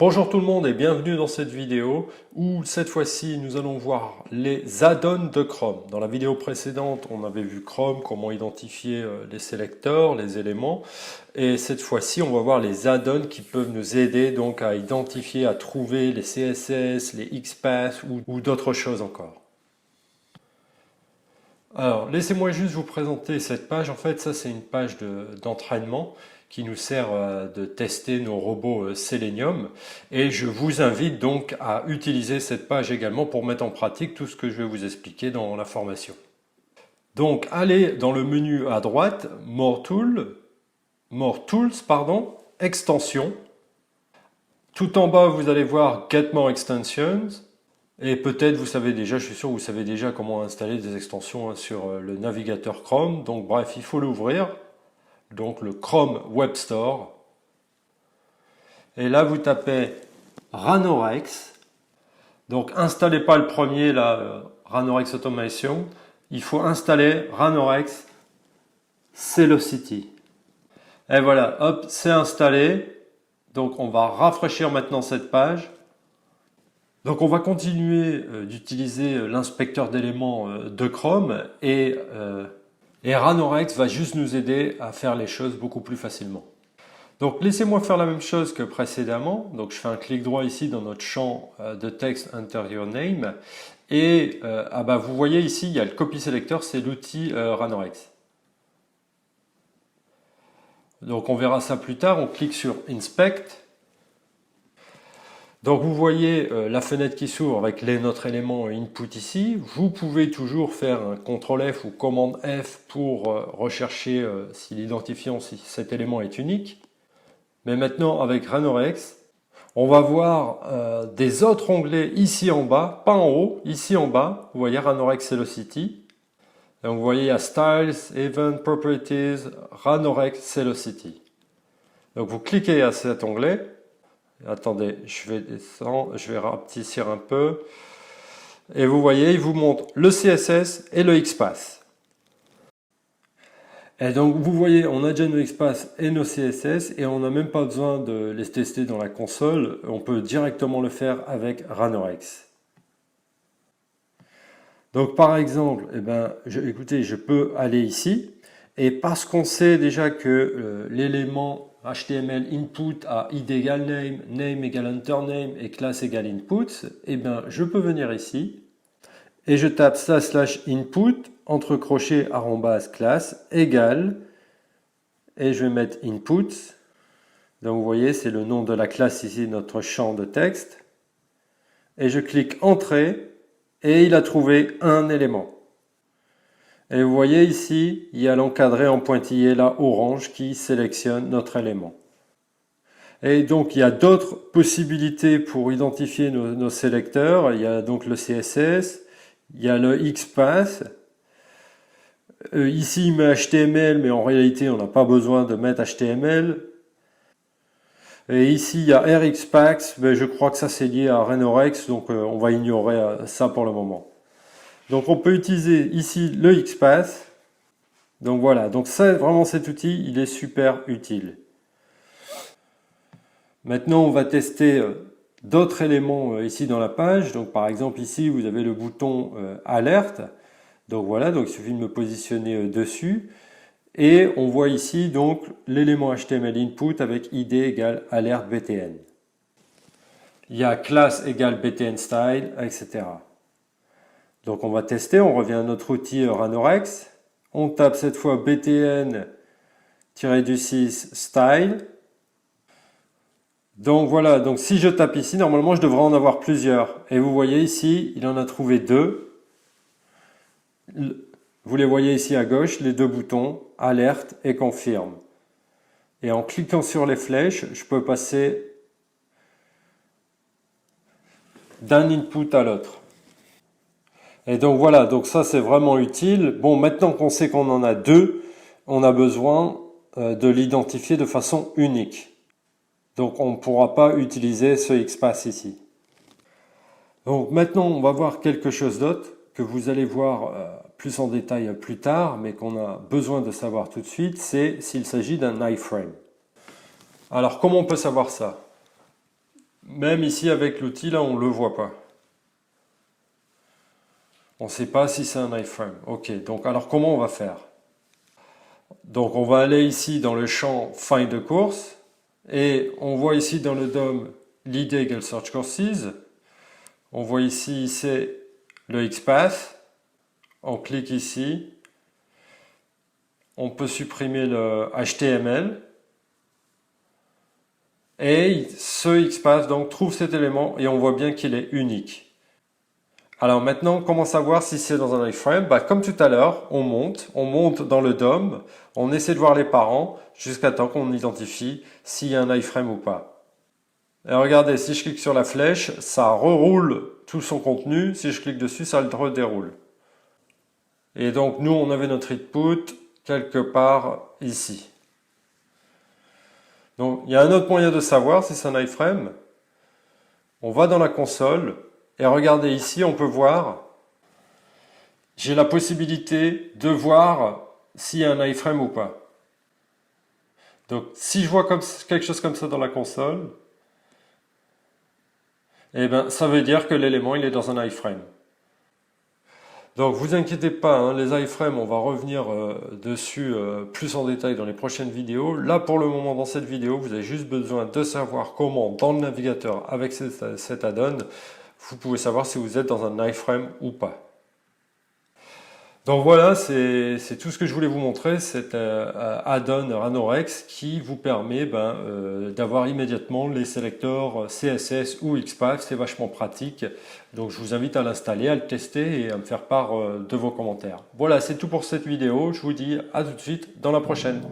Bonjour tout le monde et bienvenue dans cette vidéo où cette fois-ci nous allons voir les add-ons de Chrome. Dans la vidéo précédente on avait vu Chrome, comment identifier les sélecteurs, les éléments, et cette fois-ci on va voir les add-ons qui peuvent nous aider donc à identifier, à trouver les CSS, les XPath ou d'autres choses encore. Alors laissez-moi juste vous présenter cette page. En fait ça c'est une page d'entraînement qui nous sert de tester nos robots Selenium, et je vous invite donc à utiliser cette page également pour mettre en pratique tout ce que je vais vous expliquer dans la formation. Donc allez dans le menu à droite, More Tools, Extensions. Tout en bas vous allez voir Get More Extensions, et peut-être vous savez déjà, je suis sûr que vous savez déjà comment installer des extensions sur le navigateur Chrome. Donc bref, il faut l'ouvrir. Donc le Chrome Web Store. Et là, vous tapez Ranorex. Donc, installez pas le premier, là, Ranorex Automation. Il faut installer Ranorex Celocity. Et voilà, hop, c'est installé. Donc, on va rafraîchir maintenant cette page. Donc, on va continuer d'utiliser l'inspecteur d'éléments de Chrome et Ranorex va juste nous aider à faire les choses beaucoup plus facilement. Donc laissez-moi faire la même chose que précédemment. Donc je fais un clic droit ici dans notre champ de texte Enter Your Name. Et vous voyez ici, il y a le copy selector, c'est l'outil Ranorex. Donc on verra ça plus tard. On clique sur Inspect. Donc vous voyez la fenêtre qui s'ouvre avec notre élément input ici. Vous pouvez toujours faire un CTRL F ou commande F pour rechercher si l'identifiant, si cet élément est unique. Mais maintenant avec Ranorex, on va voir des autres onglets ici en bas, pas en haut, ici en bas. Vous voyez Ranorex Celocity. Donc vous voyez il y a Styles, Event, Properties, Ranorex Celocity. Donc vous cliquez à cet onglet. Attendez, je vais descendre, je vais rapetissir un peu. Et vous voyez, il vous montre le CSS et le XPath. Et donc vous voyez, on a déjà nos XPath et nos CSS et on n'a même pas besoin de les tester dans la console. On peut directement le faire avec Ranorex. Donc par exemple, écoutez, je peux aller ici et parce qu'on sait déjà que l'élément HTML input a id égale name, name égale entername et class égale input, je peux venir ici et je tape /input entre crochets @class égale, et je vais mettre input. Donc vous voyez, c'est le nom de la classe ici, notre champ de texte. Et je clique entrée et il a trouvé un élément. Et vous voyez ici, il y a l'encadré en pointillé là orange qui sélectionne notre élément. Et donc il y a d'autres possibilités pour identifier nos sélecteurs. Il y a donc le CSS, il y a le XPath. Ici il met HTML, mais en réalité on n'a pas besoin de mettre HTML. Et ici il y a RXPath, mais je crois que ça c'est lié à Ranorex, donc on va ignorer ça pour le moment. Donc on peut utiliser ici le XPath. Donc voilà, donc ça, vraiment cet outil, il est super utile. Maintenant, on va tester d'autres éléments ici dans la page. Donc par exemple ici, vous avez le bouton alerte. Donc voilà, donc il suffit de me positionner dessus. Et on voit ici donc l'élément HTML input avec id égale alerte btn. Il y a class égale btn style, etc. Donc on va tester, on revient à notre outil Ranorex. On tape cette fois btn-6 style. Donc voilà, donc si je tape ici, normalement je devrais en avoir plusieurs. Et vous voyez ici, il en a trouvé deux. Vous les voyez ici à gauche, les deux boutons, alerte et confirme. Et en cliquant sur les flèches, je peux passer d'un input à l'autre. Et donc voilà, donc ça c'est vraiment utile. Bon, maintenant qu'on sait qu'on en a deux, on a besoin de l'identifier de façon unique. Donc on ne pourra pas utiliser ce XPath ici. Donc maintenant on va voir quelque chose d'autre que vous allez voir plus en détail plus tard, mais qu'on a besoin de savoir tout de suite, c'est s'il s'agit d'un iframe. Alors comment on peut savoir ça? Même ici avec l'outil, là, on ne le voit pas. On ne sait pas si c'est un iframe. Ok, donc alors comment on va faire? Donc on va aller ici dans le champ Find the course et on voit ici dans le DOM l'id égale search courses. On voit ici c'est le XPath. On clique ici. On peut supprimer le HTML. Et ce XPath donc trouve cet élément et on voit bien qu'il est unique. Alors maintenant, comment savoir si c'est dans un iframe? Comme tout à l'heure, on monte dans le DOM, on essaie de voir les parents jusqu'à temps qu'on identifie s'il y a un iframe ou pas. Et regardez, si je clique sur la flèche, ça reroule tout son contenu. Si je clique dessus, ça le redéroule. Et donc nous, on avait notre input quelque part ici. Donc il y a un autre moyen de savoir si c'est un iframe. On va dans la console. Et regardez ici, on peut voir, j'ai la possibilité de voir s'il y a un iframe ou pas. Donc si je vois quelque chose comme ça dans la console, eh ben, ça veut dire que l'élément il est dans un iframe. Donc vous inquiétez pas, hein, les iframes, on va revenir dessus plus en détail dans les prochaines vidéos. Là pour le moment dans cette vidéo, vous avez juste besoin de savoir comment dans le navigateur avec cet add-on, vous pouvez savoir si vous êtes dans un iframe ou pas. Donc voilà, c'est tout ce que je voulais vous montrer, cet add-on Ranorex qui vous permet d'avoir immédiatement les sélecteurs CSS ou XPath, c'est vachement pratique. Donc je vous invite à l'installer, à le tester et à me faire part de vos commentaires. Voilà, c'est tout pour cette vidéo, je vous dis à tout de suite dans la prochaine.